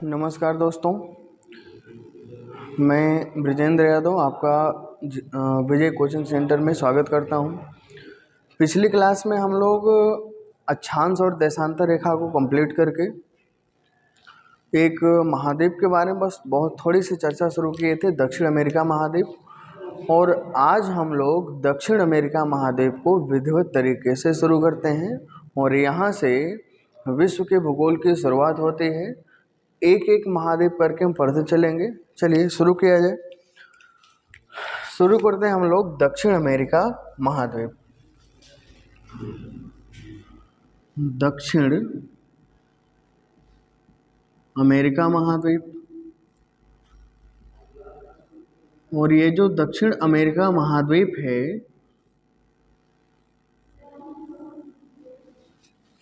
नमस्कार दोस्तों, मैं ब्रिजेंद्र यादव आपका विजय कोचिंग सेंटर में स्वागत करता हूं। पिछली क्लास में हम लोग अक्षांश और देशांतर रेखा को कंप्लीट करके एक महाद्वीप के बारे में बस बहुत थोड़ी सी चर्चा शुरू किए थे, दक्षिण अमेरिका महाद्वीप। और आज हम लोग दक्षिण अमेरिका महाद्वीप को विधिवत तरीके से शुरू करते हैं और यहाँ से विश्व के भूगोल की शुरुआत होती है। एक एक महाद्वीप करके हम पढ़ते चलेंगे। चलिए शुरू किया जाए। शुरू करते हैं हम लोग दक्षिण अमेरिका महाद्वीप। दक्षिण अमेरिका महाद्वीप, और ये जो दक्षिण अमेरिका महाद्वीप है,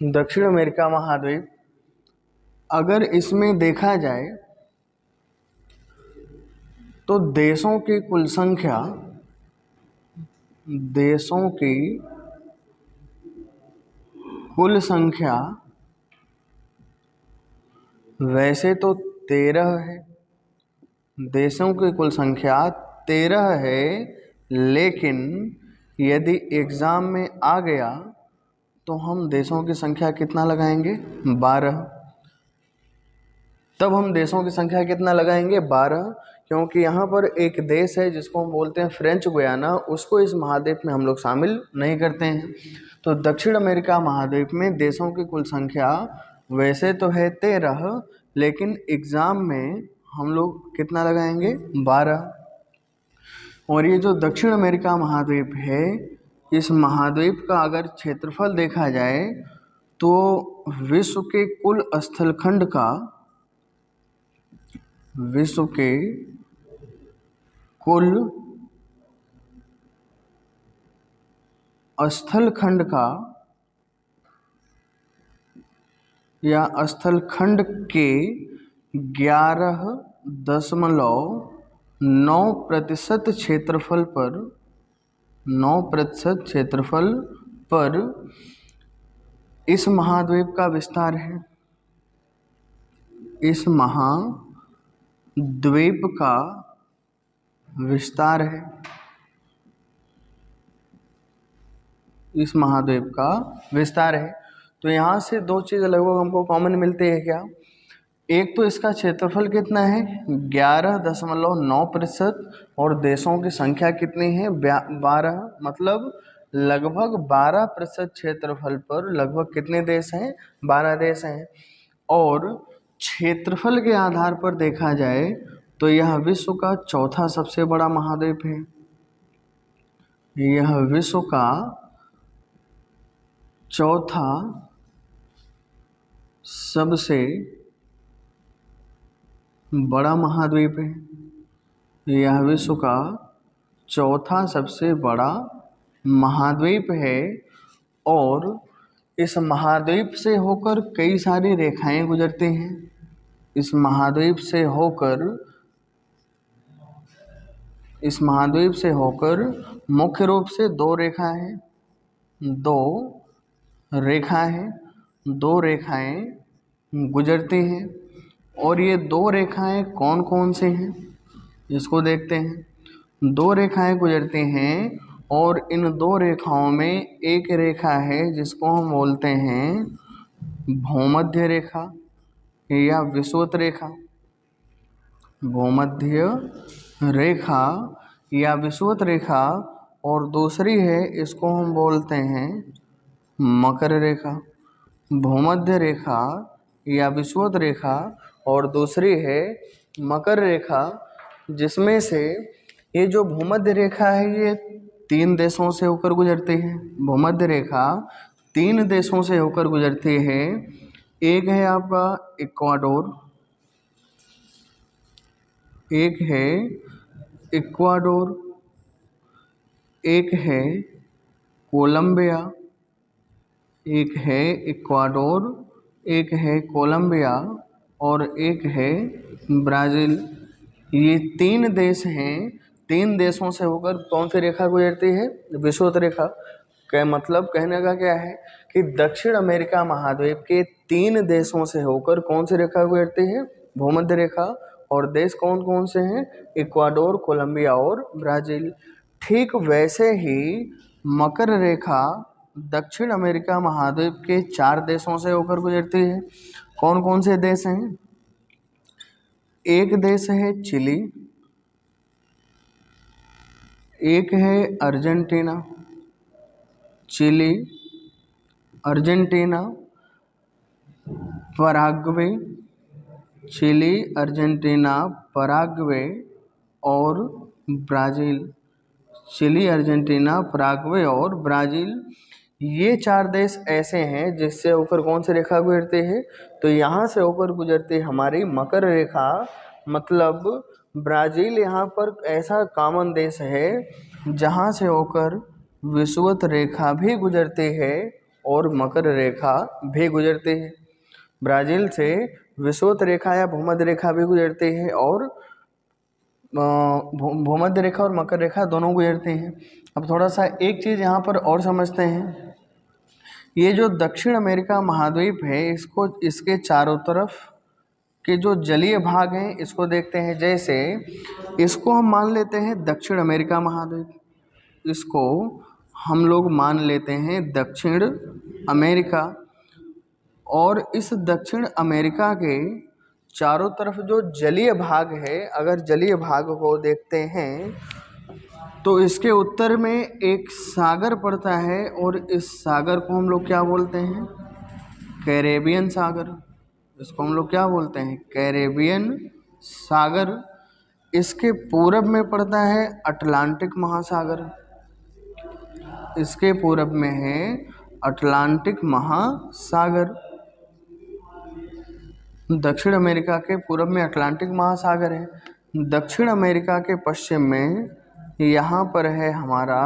दक्षिण अमेरिका महाद्वीप अगर इसमें देखा जाए तो देशों की कुल संख्या, देशों की कुल संख्या वैसे तो 13 है, देशों की कुल संख्या 13 है, लेकिन यदि एग्ज़ाम में आ गया तो हम देशों की संख्या कितना लगाएंगे? 12। तब हम देशों की संख्या कितना लगाएंगे? 12, क्योंकि यहाँ पर एक देश है जिसको हम बोलते हैं फ्रेंच गुयाना, उसको इस महाद्वीप में हम लोग शामिल नहीं करते हैं। तो दक्षिण अमेरिका महाद्वीप में देशों की कुल संख्या वैसे तो है 13, लेकिन एग्ज़ाम में हम लोग कितना लगाएंगे? 12। और ये जो दक्षिण अमेरिका महाद्वीप है, इस महाद्वीप का अगर क्षेत्रफल देखा जाए तो विश्व के कुल स्थलखंड का, विश्व के कुल स्थलखंड का या स्थलखंड के 11.9% क्षेत्रफल पर, 9% क्षेत्रफल पर इस महाद्वीप का विस्तार है। इस महाद्वीप का विस्तार है, इस महाद्वीप का विस्तार है। तो यहाँ से दो चीज़ लगभग हमको कॉमन मिलती है क्या? एक तो इसका क्षेत्रफल कितना है? 11.9%, और देशों की संख्या कितनी है? 12। मतलब लगभग 12% क्षेत्रफल पर लगभग कितने देश हैं? 12 देश हैं। और क्षेत्रफल के आधार पर देखा जाए तो यह विश्व का चौथा सबसे बड़ा महाद्वीप है। यह विश्व का चौथा सबसे बड़ा महाद्वीप है। यह विश्व का चौथा सबसे बड़ा महाद्वीप है, और इस महाद्वीप से होकर कई सारी रेखाएं गुजरती हैं। इस महाद्वीप से होकर मुख्य रूप से दो रेखाएं गुजरती हैं। और ये दो रेखाएं कौन कौन से हैं, इसको देखते हैं। दो रेखाएं गुजरती हैं, और इन दो रेखाओं में एक रेखा है जिसको हम बोलते हैं भूमध्य रेखा या विषुवत रेखा। भूमध्य रेखा या विषुवत रेखा, और दूसरी है, इसको हम बोलते हैं मकर रेखा। भूमध्य रेखा या विषुवत रेखा, और दूसरी है मकर रेखा, जिसमें से ये जो भूमध्य रेखा है ये 3 देशों से होकर गुजरती है। भूमध्य रेखा 3 देशों से होकर गुजरती है। एक है आपका इक्वाडोर, एक है इक्वाडोर, एक है कोलंबिया, एक है इक्वाडोर, एक है कोलंबिया, और एक है ब्राज़ील। ये 3 देश हैं। 3 देशों से होकर कौन सी रेखा गुजरती है? विषुवत रेखा। क्या मतलब कहने का क्या है कि दक्षिण अमेरिका महाद्वीप के 3 देशों से होकर कौन सी रेखा गुजरती है? भूमध्य रेखा। और देश कौन कौन से हैं? इक्वाडोर, कोलंबिया और ब्राज़ील। ठीक वैसे ही मकर रेखा दक्षिण अमेरिका महाद्वीप के 4 देशों से होकर गुजरती है। कौन कौन से देश हैं? एक देश है चिली, एक है Argentina, Chile, Argentina, Paraguay, Chile, Argentina, Paraguay और ब्राज़ील। चिली, अर्जेंटीना, पराग्वे और ब्राज़ील, ये 4 देश ऐसे हैं जिससे होकर कौन सी रेखा गुजरती है? तो यहाँ से होकर गुजरती है हमारी मकर रेखा। मतलब ब्राज़ील यहाँ पर ऐसा कॉमन देश है जहाँ से होकर विषुवत रेखा भी गुजरती है और मकर रेखा भी गुजरती है। ब्राज़ील से विषुवत रेखा या भूमध्य रेखा भी गुजरती है और भूमध्य रेखा और मकर रेखा दोनों गुजरती हैं। अब थोड़ा सा एक चीज़ यहाँ पर और समझते हैं। ये जो दक्षिण अमेरिका महाद्वीप है, इसको इसके चारों तरफ के जो जलीय भाग हैं इसको देखते हैं। जैसे इसको हम मान लेते हैं दक्षिण अमेरिका महाद्वीप, इसको हम लोग मान लेते हैं दक्षिण अमेरिका। और इस दक्षिण अमेरिका के चारों तरफ जो जलीय भाग है, अगर जलीय भाग को देखते हैं तो इसके उत्तर में एक सागर पड़ता है और इस सागर को हम लोग क्या बोलते हैं? कैरेबियन सागर। इसको हम लोग क्या बोलते हैं? कैरेबियन सागर। इसके पूरब में पड़ता है अटलांटिक महासागर, इसके पूरब में है अटलांटिक महासागर। दक्षिण अमेरिका के पूरब में अटलांटिक महासागर है। दक्षिण अमेरिका के पश्चिम में यहाँ पर है हमारा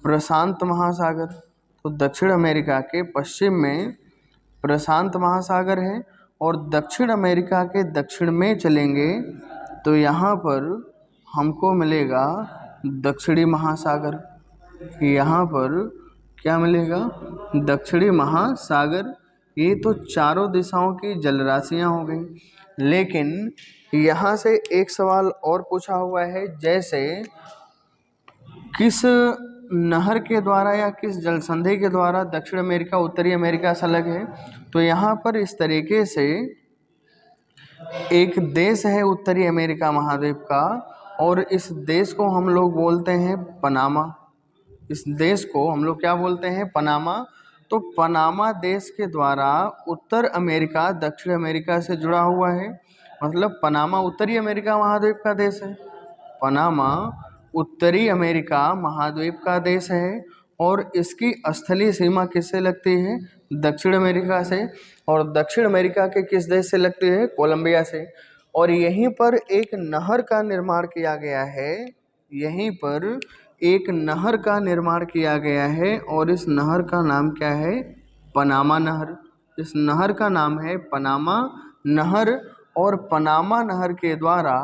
प्रशांत महासागर। तो दक्षिण अमेरिका के पश्चिम में प्रशांत महासागर है और दक्षिण अमेरिका के दक्षिण में चलेंगे तो यहाँ पर हमको मिलेगा दक्षिणी महासागर। यहाँ पर क्या मिलेगा? दक्षिणी महासागर। ये तो चारों दिशाओं की जलराशियाँ हो गई। लेकिन यहाँ से एक सवाल और पूछा हुआ है, जैसे किस नहर के द्वारा या किस जलसंधि के द्वारा दक्षिण अमेरिका उत्तरी अमेरिका से अलग है? तो यहाँ पर इस तरीके से एक देश है उत्तरी अमेरिका महाद्वीप का और इस देश को हम लोग बोलते हैं पनामा। इस देश को हम लोग क्या बोलते हैं? पनामा। तो पनामा देश के द्वारा उत्तर अमेरिका दक्षिण अमेरिका से जुड़ा हुआ है। मतलब पनामा उत्तरी अमेरिका महाद्वीप का देश है। पनामा उत्तरी अमेरिका महाद्वीप का देश है और इसकी स्थलीय सीमा किससे लगती है? दक्षिण अमेरिका से। और दक्षिण अमेरिका के किस देश से लगती है? कोलंबिया से। और यहीं पर एक नहर का निर्माण किया गया है, यहीं पर एक नहर का निर्माण किया गया है और इस नहर का नाम क्या है? पनामा नहर। इस नहर का नाम है पनामा नहर। और पनामा नहर के द्वारा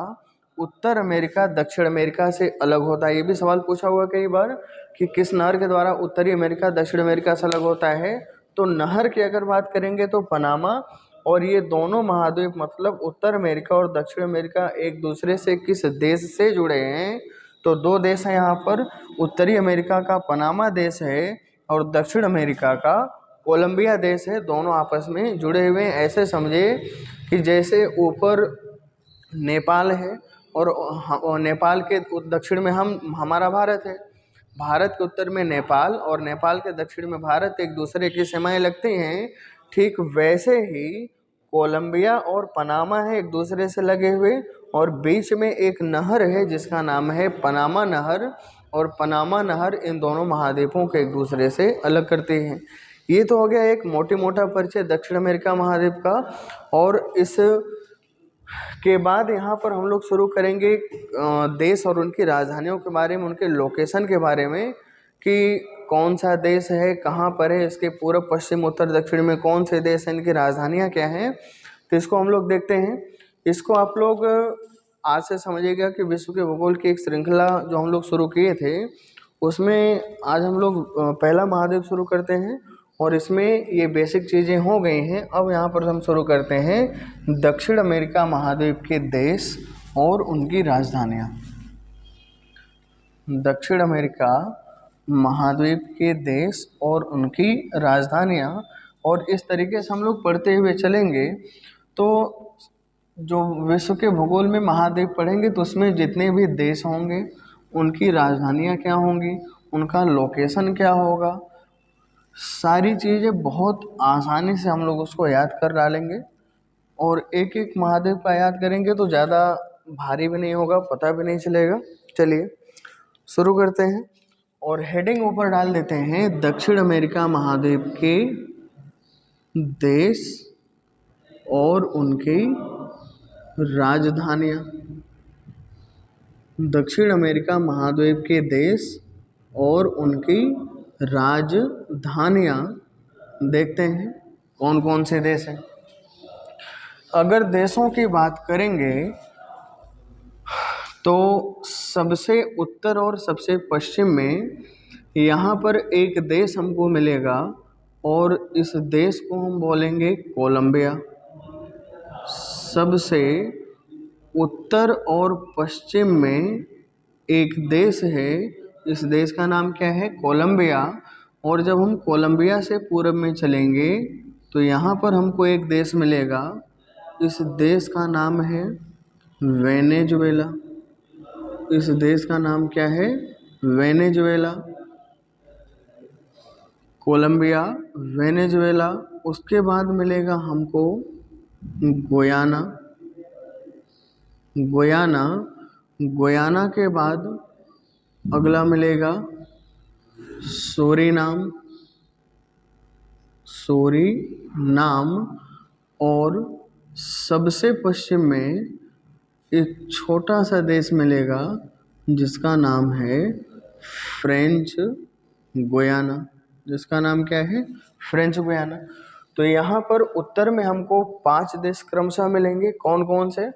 उत्तर अमेरिका दक्षिण अमेरिका से अलग होता है। ये भी सवाल पूछा हुआ कई बार कि किस नहर के द्वारा उत्तरी अमेरिका दक्षिण अमेरिका से अलग होता है। तो नहर की अगर बात करेंगे तो पनामा। और ये दोनों महाद्वीप मतलब उत्तर अमेरिका और दक्षिण अमेरिका एक दूसरे से किस देश से जुड़े हैं? तो 2 देश हैं यहाँ पर। उत्तरी अमेरिका का पनामा देश है और दक्षिण अमेरिका का कोलंबिया देश है। दोनों आपस में जुड़े हुए हैं। ऐसे समझे कि जैसे ऊपर नेपाल है और नेपाल के दक्षिण में हमारा भारत है। भारत के उत्तर में नेपाल और नेपाल के दक्षिण में भारत, एक दूसरे की सीमाएं लगती हैं। ठीक वैसे ही कोलंबिया और पनामा है एक दूसरे से लगे हुए और बीच में एक नहर है जिसका नाम है पनामा नहर। और पनामा नहर इन दोनों महाद्वीपों को एक दूसरे से अलग करते हैं। ये तो हो गया एक मोटा परिचय दक्षिण अमेरिका महाद्वीप का। और इस के बाद यहाँ पर हम लोग शुरू करेंगे देश और उनकी राजधानियों के बारे में, उनके लोकेशन के बारे में कि कौन सा देश है, कहाँ पर है, इसके पूर्व पश्चिम उत्तर दक्षिण में कौन से देश हैं, इनकी राजधानियाँ क्या हैं। तो इसको हम लोग देखते हैं। इसको आप लोग आज से समझिएगा कि विश्व के भूगोल की एक श्रृंखला जो हम लोग शुरू किए थे उसमें आज हम लोग पहला महाद्वीप शुरू करते हैं और इसमें ये बेसिक चीज़ें हो गई हैं। अब यहाँ पर हम शुरू करते हैं दक्षिण अमेरिका महाद्वीप के देश और उनकी राजधानियाँ। दक्षिण अमेरिका महाद्वीप के देश और उनकी राजधानियाँ, और इस तरीके से हम लोग पढ़ते हुए चलेंगे तो जो विश्व के भूगोल में महाद्वीप पढ़ेंगे तो उसमें जितने भी देश होंगे उनकी राजधानियाँ क्या होंगी, उनका लोकेशन क्या होगा, सारी चीज़ें बहुत आसानी से हम लोग उसको याद कर डालेंगे। और एक एक महाद्वीप का याद करेंगे तो ज़्यादा भारी भी नहीं होगा, पता भी नहीं चलेगा। चलिए शुरू करते हैं और हेडिंग ऊपर डाल देते हैं दक्षिण अमेरिका महाद्वीप के देश और उनकी राजधानियाँ। दक्षिण अमेरिका महाद्वीप के देश और उनकी राजधानियाँ देखते हैं कौन कौन से देश हैं। अगर देशों की बात करेंगे तो सबसे उत्तर और सबसे पश्चिम में यहाँ पर एक देश हमको मिलेगा और इस देश को हम बोलेंगे कोलंबिया। सबसे उत्तर और पश्चिम में एक देश है, इस देश का नाम क्या है, कोलंबिया। और जब हम कोलंबिया से पूर्व में चलेंगे तो यहाँ पर हमको एक देश मिलेगा, इस देश का नाम है वेनेजुएला। इस देश का नाम क्या है, वेनेजुएला। Colombia, Venezuela. उसके बाद मिलेगा हमको गुयाना। गुयाना, गुयाना के बाद अगला मिलेगा सूरीनाम। सूरीनाम। और सबसे पश्चिम में एक छोटा सा देश मिलेगा जिसका नाम है फ्रेंच गुयाना। जिसका नाम क्या है, फ्रेंच गुयाना। तो यहाँ पर उत्तर में हमको 5 देश क्रमशः मिलेंगे। कौन कौन से,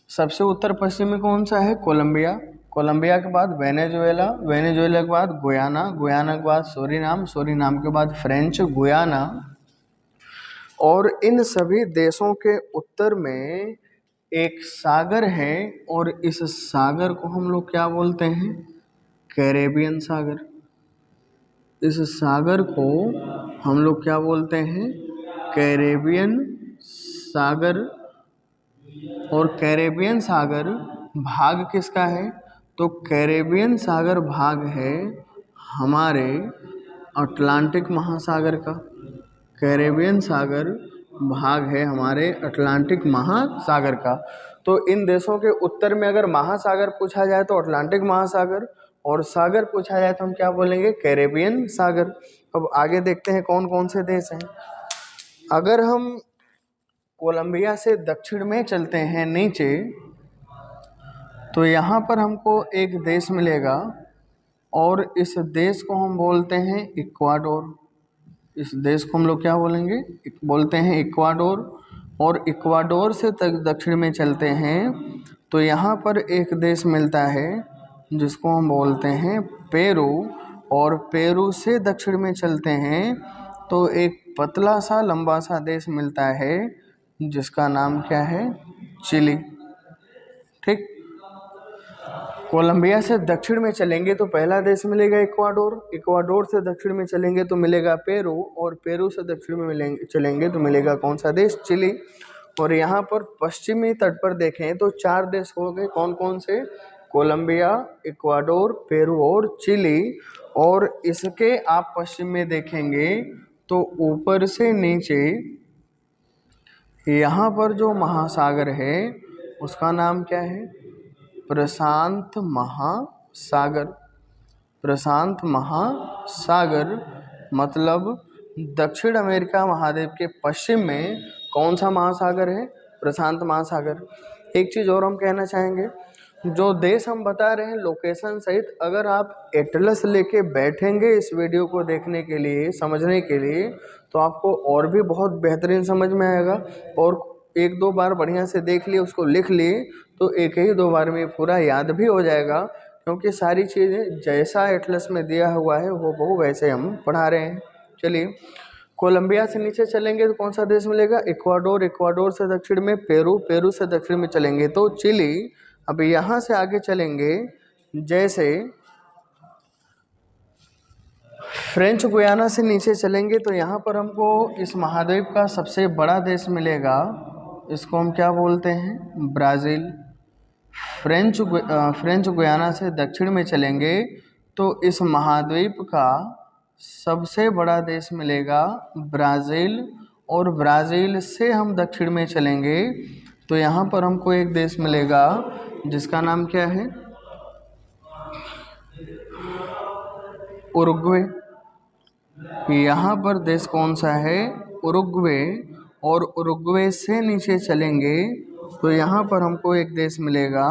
सबसे उत्तर पश्चिम में कौन सा है, कोलंबिया। कोलंबिया के बाद वेनेजुएला। वेनेजुएला के बाद गुयाना। गुयाना के बाद सूरीनाम। सूरीनाम के बाद फ्रेंच गुयाना। और इन सभी देशों के उत्तर में एक सागर है और इस सागर को हम लोग क्या बोलते हैं, कैरेबियन सागर। इस सागर को हम लोग क्या बोलते हैं, कैरेबियन सागर। और कैरेबियन सागर भाग किसका है, तो कैरेबियन सागर भाग है हमारे अटलांटिक महासागर का। कैरेबियन सागर भाग है हमारे अटलांटिक महासागर का। तो इन देशों के उत्तर में अगर महासागर पूछा जाए तो अटलांटिक महासागर, और सागर पूछा जाए तो हम क्या बोलेंगे, कैरेबियन सागर। अब आगे देखते हैं कौन कौन से देश हैं। अगर हम कोलंबिया से दक्षिण में चलते हैं नीचे तो यहाँ पर हमको एक देश मिलेगा और इस देश को हम बोलते हैं इक्वाडोर। इस देश को हम लोग क्या बोलेंगे, बोलते हैं इक्वाडोर। और इक्वाडोर से तक दक्षिण में चलते हैं तो यहाँ पर एक देश मिलता है जिसको हम बोलते हैं पेरू। और पेरू से दक्षिण में चलते हैं तो एक पतला सा लंबा सा देश मिलता है जिसका नाम क्या है, चिली। ठीक, कोलंबिया से दक्षिण में चलेंगे तो पहला देश मिलेगा इक्वाडोर। इक्वाडोर से दक्षिण में चलेंगे तो मिलेगा पेरू। और पेरू से दक्षिण में चलेंगे तो मिलेगा कौन सा देश, चिली। और यहाँ पर पश्चिमी तट पर देखें तो 4 देश हो गए। कौन कौन से, कोलंबिया, इक्वाडोर, पेरू और चिली। और इसके आप पश्चिम में देखेंगे तो ऊपर से नीचे यहाँ पर जो महासागर है उसका नाम क्या है, प्रशांत महासागर। प्रशांत महासागर मतलब दक्षिण अमेरिका महाद्वीप के पश्चिम में कौन सा महासागर है, प्रशांत महासागर। एक चीज़ और हम कहना चाहेंगे, जो देश हम बता रहे हैं लोकेशन सहित, अगर आप एटलस लेके बैठेंगे इस वीडियो को देखने के लिए, समझने के लिए, तो आपको और भी बहुत बेहतरीन समझ में आएगा। और 1-2 बार बढ़िया से देख लिए, उसको लिख लिए तो 1 ही 2 बार में पूरा याद भी हो जाएगा, क्योंकि सारी चीज़ें जैसा एटलस में दिया हुआ है वो वैसे हम पढ़ा रहे हैं। चलिए कोलंबिया से नीचे चलेंगे तो कौन सा देश मिलेगा? इक्वाडोर। इक्वाडोर से दक्षिण में पेरू। पेरू से दक्षिण में चलेंगे तो चिली। अब यहाँ से आगे चलेंगे, जैसे फ्रेंच गुयाना से नीचे चलेंगे तो यहाँ पर हमको इस महाद्वीप का सबसे बड़ा देश मिलेगा। इसको हम क्या बोलते हैं? ब्राज़ील। फ्रेंच गुयाना से दक्षिण में चलेंगे तो इस महाद्वीप का सबसे बड़ा देश मिलेगा ब्राज़ील। और ब्राज़ील से हम दक्षिण में चलेंगे तो यहाँ पर हमको एक देश मिलेगा जिसका नाम क्या है? उरुग्वे। यहाँ पर देश कौन सा है? उरुग्वे। और उरुग्वे से नीचे चलेंगे तो यहाँ पर हमको एक देश मिलेगा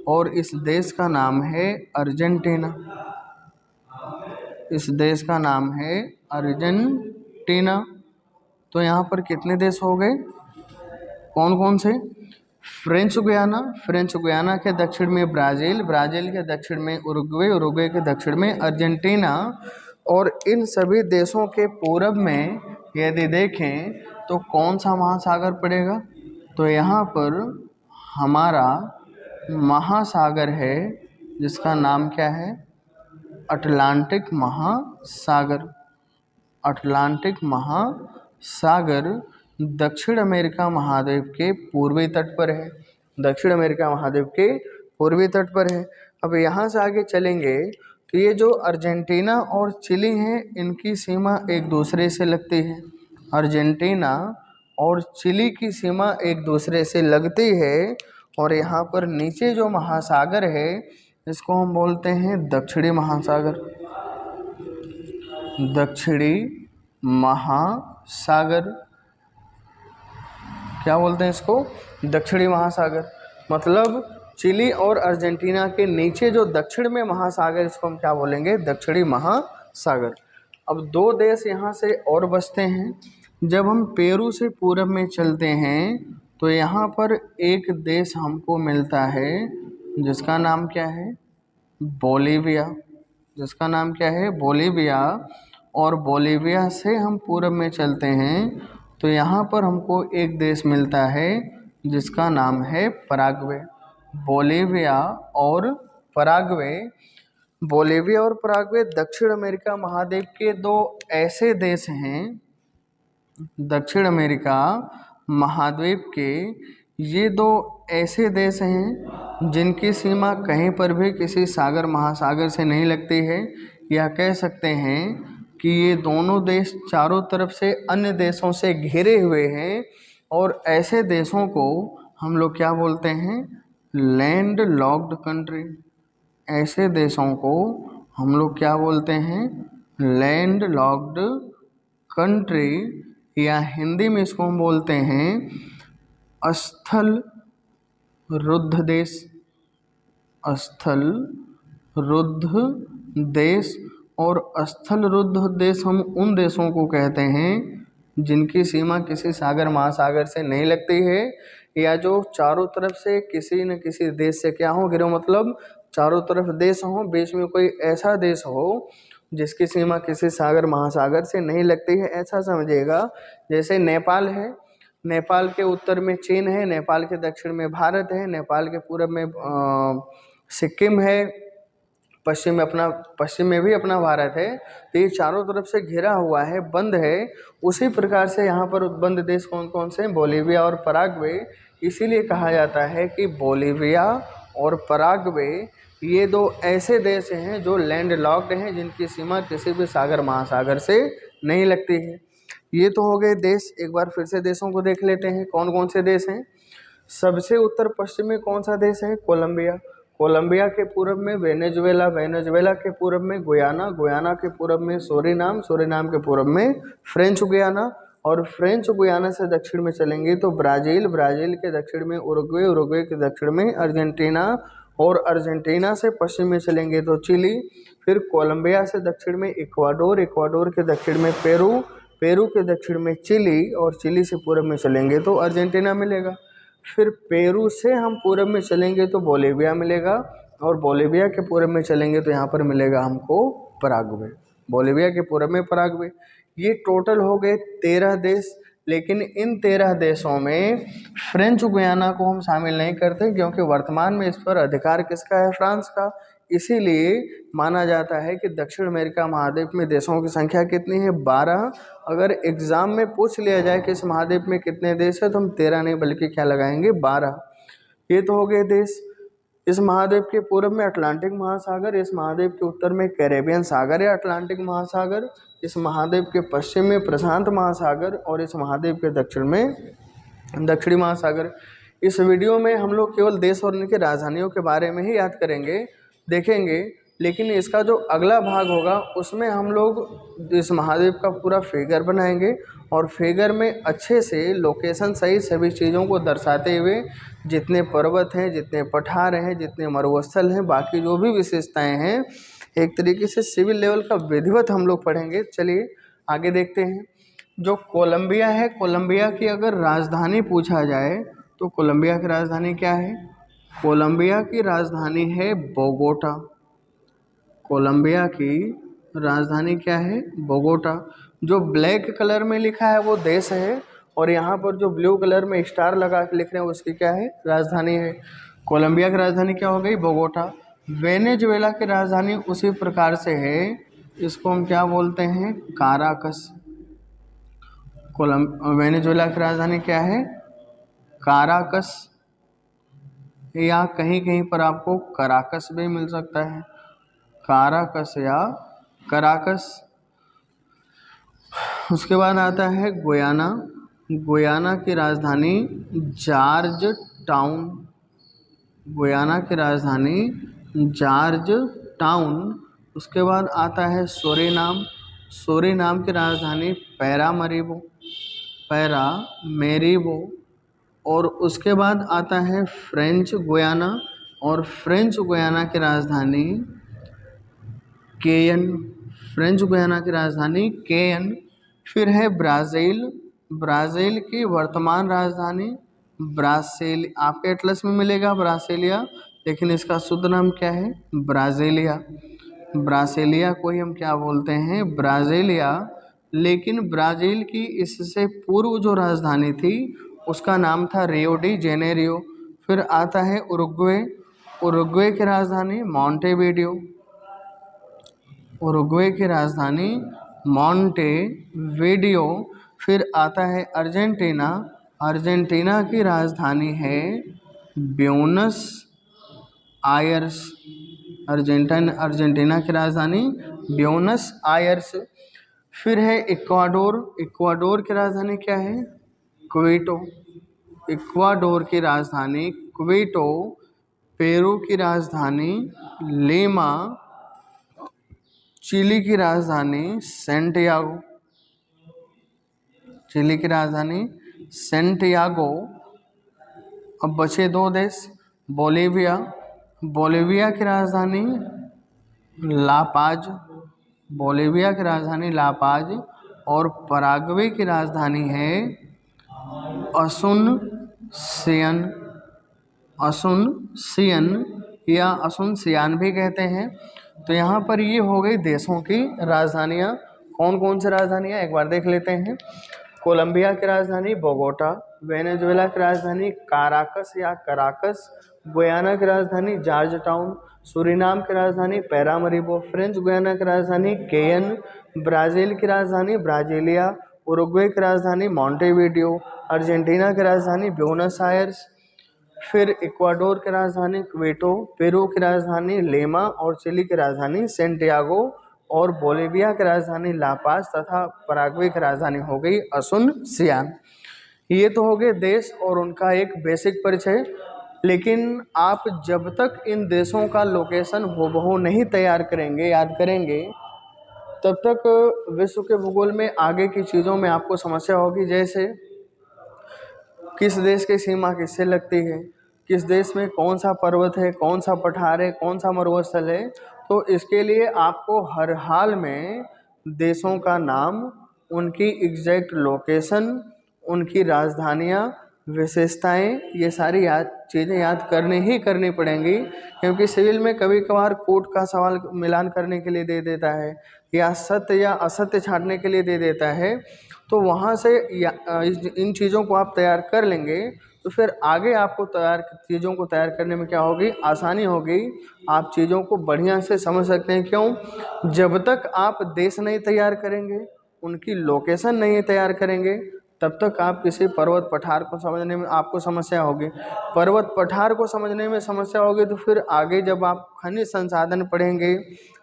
और इस देश का नाम है अर्जेंटीना। इस देश का नाम है अर्जेंटीना। तो यहाँ पर कितने देश हो गए? कौन कौन से? French Guiana. फ्रेंच गुयाना के दक्षिण में ब्राज़ील। ब्राज़ील के दक्षिण में उरुग्वे। उरुग्वे के दक्षिण में अर्जेंटीना। और इन सभी देशों के पूरब में यदि देखें तो कौन सा महासागर पड़ेगा? तो यहाँ पर हमारा महासागर है जिसका नाम क्या है? अटलांटिक महासागर। अटलांटिक महासागर दक्षिण अमेरिका महाद्वीप के पूर्वी तट पर है। दक्षिण अमेरिका महाद्वीप के पूर्वी तट पर है। अब यहाँ से आगे चलेंगे तो ये जो अर्जेंटीना और चिली हैं, इनकी सीमा एक दूसरे से लगती है। अर्जेंटीना और चिली की सीमा एक दूसरे से लगती है। और यहाँ पर नीचे जो महासागर है इसको हम बोलते हैं दक्षिणी महासागर। दक्षिणी महासागर क्या बोलते हैं इसको? दक्षिणी महासागर। मतलब चिली और अर्जेंटीना के नीचे जो दक्षिण में महासागर, इसको हम क्या बोलेंगे? दक्षिणी महासागर। अब दो देश यहाँ से और बचते हैं। जब हम पेरू से पूरब में चलते हैं तो यहाँ पर एक देश हमको मिलता है जिसका नाम क्या है? बोलीविया। जिसका नाम क्या है? बोलीविया। और बोलीविया से हम पूरब में चलते हैं तो यहाँ पर हमको एक देश मिलता है जिसका नाम है पराग्वे। बोलीविया और पराग्वे। बोलीविया और पराग्वे दक्षिण अमेरिका महाद्वीप के दो ऐसे देश हैं, दक्षिण अमेरिका महाद्वीप के ये दो ऐसे देश हैं जिनकी सीमा कहीं पर भी किसी सागर महासागर से नहीं लगती है। या कह सकते हैं कि ये दोनों देश चारों तरफ से अन्य देशों से घिरे हुए हैं। और ऐसे देशों को हम लोग क्या बोलते हैं? Land locked country. ऐसे देशों को हम लोग क्या बोलते हैं? Land locked country. या हिंदी में इसको हम बोलते हैं स्थल रुद्ध देश। स्थल रुद्ध देश। और स्थल रुद्ध देश हम उन देशों को कहते हैं जिनकी सीमा किसी सागर महासागर से नहीं लगती है, या जो चारों तरफ से किसी न किसी देश से क्या हो घिरे हो। मतलब चारों तरफ देश हो, बीच में कोई ऐसा देश हो जिसकी सीमा किसी सागर महासागर से नहीं लगती है। ऐसा समझिएगा जैसे नेपाल है, नेपाल के उत्तर में चीन है, नेपाल के दक्षिण में भारत है, नेपाल के पूरब में सिक्किम है, पश्चिम में भी अपना भारत है। तो ये चारों तरफ से घिरा हुआ है, बंद है। उसी प्रकार से यहाँ पर बंद देश कौन कौन से? बोलीविया और पराग्वे। इसीलिए कहा जाता है कि बोलीविया और पराग्वे ये दो ऐसे देश हैं जो लैंड लॉक्ड हैं, जिनकी सीमा किसी भी सागर महासागर से नहीं लगती है। ये तो हो गए देश। एक बार फिर से देशों को देख लेते हैं कौन कौन से देश हैं। सबसे उत्तर पश्चिम में कौन सा देश है? कोलंबिया। कोलंबिया के पूर्व में वेनेजुएला। वेनेजुएला के पूर्व में गुयाना। गुयाना के पूर्व में सूरीनाम। सूरीनाम के पूर्व में फ्रेंच गुयाना। और फ्रेंच गुयाना से दक्षिण में चलेंगे तो ब्राज़ील। ब्राज़ील के दक्षिण में उरुग्वे। उरुग्वे के दक्षिण में अर्जेंटीना। और अर्जेंटीना से पश्चिम में चलेंगे तो चिली। फिर कोलंबिया से दक्षिण में इक्वाडोर। इक्वाडोर के दक्षिण में पेरू। पेरू के दक्षिण में चिली। और चिली से पूर्व में चलेंगे तो अर्जेंटीना मिलेगा। फिर पेरू से हम पूरब में चलेंगे तो बोलीविया मिलेगा। और बोलीविया के पूरब में चलेंगे तो यहाँ पर मिलेगा हमको पराग्वे। बोलिविया के पूर्व में पराग्वे। ये टोटल हो गए 13 देश, लेकिन इन 13 देशों में फ्रेंच गुयाना को हम शामिल नहीं करते क्योंकि वर्तमान में इस पर अधिकार किसका है? फ्रांस का। इसीलिए माना जाता है कि दक्षिण अमेरिका महाद्वीप में देशों की संख्या कितनी है? 12। अगर एग्जाम में पूछ लिया जाए कि इस महाद्वीप में कितने देश है, तो हम 13 नहीं बल्कि क्या लगाएंगे? 12। ये तो हो गए देश। इस महाद्वीप के पूर्व में अटलांटिक महासागर, इस महाद्वीप के उत्तर में कैरेबियन सागर या अटलांटिक महासागर, इस महाद्वीप के पश्चिम में प्रशांत महासागर और इस महाद्वीप के दक्षिण में दक्षिणी महासागर। इस वीडियो में हम लोग केवल देश और उनकी राजधानियों के बारे में ही याद करेंगे, देखेंगे, लेकिन इसका जो अगला भाग होगा उसमें हम लोग इस महाद्वीप का पूरा फिगर बनाएंगे और फिगर में अच्छे से लोकेशन सही सभी चीज़ों को दर्शाते हुए जितने पर्वत हैं, जितने पठार हैं, जितने मरुस्थल हैं, बाकी जो भी विशेषताएं हैं, एक तरीके से सिविल लेवल का विधिवत हम लोग पढ़ेंगे। चलिए आगे देखते हैं। जो कोलंबिया है, कोलंबिया की अगर राजधानी पूछा जाए तो कोलंबिया की राजधानी क्या है? कोलंबिया की राजधानी है बोगोटा। कोलंबिया की राजधानी क्या है? बोगोटा। जो ब्लैक कलर में लिखा है वो देश है और यहाँ पर जो ब्लू कलर में स्टार लगा के लिख रहे हैं उसकी क्या है? राजधानी है। कोलंबिया की राजधानी क्या हो गई? बोगोटा। वेनेजुएला की राजधानी उसी प्रकार से है, इसको हम क्या बोलते हैं? काराकस। वेनेजुएला की राजधानी क्या है? काराकस, या कहीं कहीं पर आपको कराकस भी मिल सकता है, काराकस या कराकस। उसके बाद आता है गुयाना। गुयाना की राजधानी जॉर्ज टाउन। गुयाना की राजधानी जॉर्ज टाउन। उसके बाद आता है सूरीनाम। सूरीनाम की राजधानी पैरामरीबो। पैरामेरिबो। और उसके बाद आता है फ्रेंच गुयाना और फ्रेंच गुयाना की राजधानी केयन। फ्रेंच गुयाना की राजधानी केयन। फिर है ब्राज़ील। ब्राज़ील की वर्तमान राजधानी ब्रासिल, आपके एटलस में मिलेगा ब्रासिलिया, लेकिन इसका शुद्ध नाम क्या है? ब्राज़ीलिया। ब्रासिलिया को ही हम क्या बोलते हैं? ब्राज़ीलिया। लेकिन ब्राज़ील की इससे पूर्व जो राजधानी थी उसका नाम था रियो डी जेनेरियो। फिर आता है उरुग्वे। उरुग्वे की राजधानी मॉन्टेविडियो। उरुग्वे की राजधानी मॉन्टेविडियो। फिर आता है अर्जेंटीना। अर्जेंटीना की राजधानी है ब्यूनस आयर्स। अर्जेंटीना की राजधानी ब्यूनस आयर्स। फिर है इक्वाडोर। इक्वाडोर की राजधानी क्या है? क्विटो। इक्वाडोर की राजधानी क्विटो। पेरू की राजधानी लीमा। चिली की राजधानी सैंटियागो। चिली की राजधानी सैंटियागो। अब बचे 2 देश, बोलिविया। बोलिविया की राजधानी लापाज। बोलिविया की राजधानी लापाज। और पराग्वे की राजधानी है असुनसियन। असुनसियन या असुनसियान भी कहते हैं। तो यहाँ पर ये हो गई देशों की राजधानियाँ। कौन कौन सी राजधानियाँ एक बार देख लेते हैं। कोलंबिया की राजधानी बोगोटा। वेनेजुएला की राजधानी काराकस या कराकस। गुयाना की राजधानी जॉर्ज टाउन। सूरीनाम की राजधानी पैरामरीबो। फ्रेंच गुयाना की राजधानी केयन। ब्राज़ील की राजधानी ब्राज़ीलिया। उरुग्वे की राजधानी मॉन्टेविडियो। अर्जेंटीना की राजधानी ब्यूनस आयर्स। फिर इक्वाडोर की राजधानी क्विटो। पेरू की राजधानी लीमा और चिली की राजधानी सैंटियागो। और बोलिविया की राजधानी लापाज तथा पराग्वे की राजधानी हो गई असुनसियान। ये तो हो गए देश और उनका एक बेसिक परिचय। लेकिन आप जब तक इन देशों का लोकेशन हूबहू नहीं तैयार करेंगे, याद करेंगे, तब तक विश्व के भूगोल में आगे की चीज़ों में आपको समस्या होगी। जैसे किस देश की सीमा किससे लगती है, किस देश में कौन सा पर्वत है, कौन सा पठार है, कौन सा मरुस्थल है। तो इसके लिए आपको हर हाल में देशों का नाम, उनकी एग्जैक्ट लोकेशन, उनकी राजधानियाँ, विशेषताएं, ये सारी चीज़ें याद करनी ही पड़ेंगी। क्योंकि सिविल में कभी कभार कोड का सवाल मिलान करने के लिए दे देता है, या सत्य या असत्य छांटने के लिए दे देता है, तो वहाँ से इन चीज़ों को आप तैयार कर लेंगे तो फिर आगे आपको चीज़ों को तैयार करने में क्या होगी, आसानी होगी। आप चीज़ों को बढ़िया से समझ सकते हैं। क्यों? जब तक आप देश नहीं तैयार करेंगे, उनकी लोकेशन नहीं तैयार करेंगे, तब तक आप किसी पर्वत पठार को समझने में आपको समस्या होगी। पर्वत पठार को समझने में समस्या होगी तो फिर आगे जब आप खनिज संसाधन पढ़ेंगे,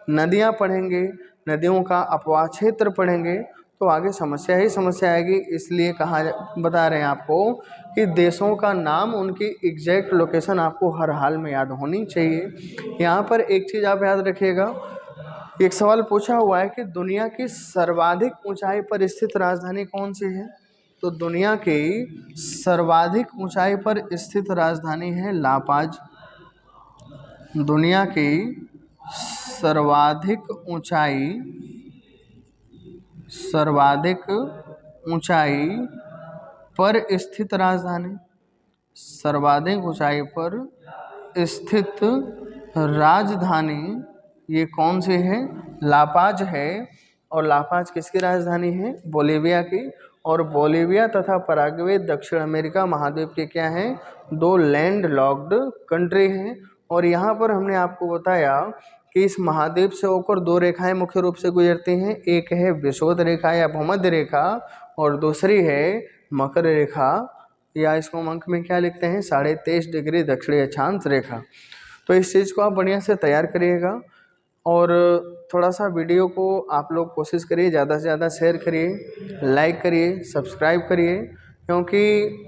नदियाँ पढ़ेंगे, नदियों का अपवाह क्षेत्र पढ़ेंगे, तो आगे समस्या ही समस्या आएगी। इसलिए बता रहे हैं आपको कि देशों का नाम, उनकी एग्जैक्ट लोकेशन आपको हर हाल में याद होनी चाहिए। यहाँ पर एक चीज़ आप याद रखिएगा, एक सवाल पूछा हुआ है कि दुनिया की सर्वाधिक ऊंचाई पर स्थित राजधानी कौन सी है? तो दुनिया की सर्वाधिक ऊंचाई पर स्थित राजधानी है लापाज। दुनिया की सर्वाधिक ऊंचाई पर स्थित राजधानी, सर्वाधिक ऊंचाई पर स्थित राजधानी ये कौन सी है? लापाज है। और लापाज किसकी राजधानी है? बोलिविया की। और बोलिविया तथा पराग्वे दक्षिण अमेरिका महाद्वीप के क्या हैं? दो लैंड लॉक्ड कंट्री हैं। और यहाँ पर हमने आपको बताया कि इस महाद्वीप से होकर दो रेखाएं मुख्य रूप से गुजरती हैं। एक है विषुवत रेखा या भूमध्य रेखा, और दूसरी है मकर रेखा, या इसको अंक में क्या लिखते हैं? 23.5 डिग्री दक्षिणी अक्षांश रेखा। तो इस चीज़ को आप बढ़िया से तैयार करिएगा। और थोड़ा सा वीडियो को आप लोग कोशिश करिए, ज़्यादा से ज़्यादा शेयर करिए, लाइक करिए, सब्सक्राइब करिए, क्योंकि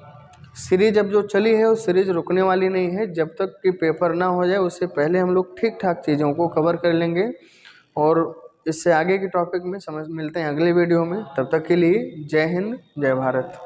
सीरीज अब जो चली है वो सीरीज रुकने वाली नहीं है। जब तक कि पेपर ना हो जाए उससे पहले हम लोग ठीक ठाक चीज़ों को कवर कर लेंगे। और इससे आगे के टॉपिक में मिलते हैं अगले वीडियो में। तब तक के लिए जय हिंद, जय भारत।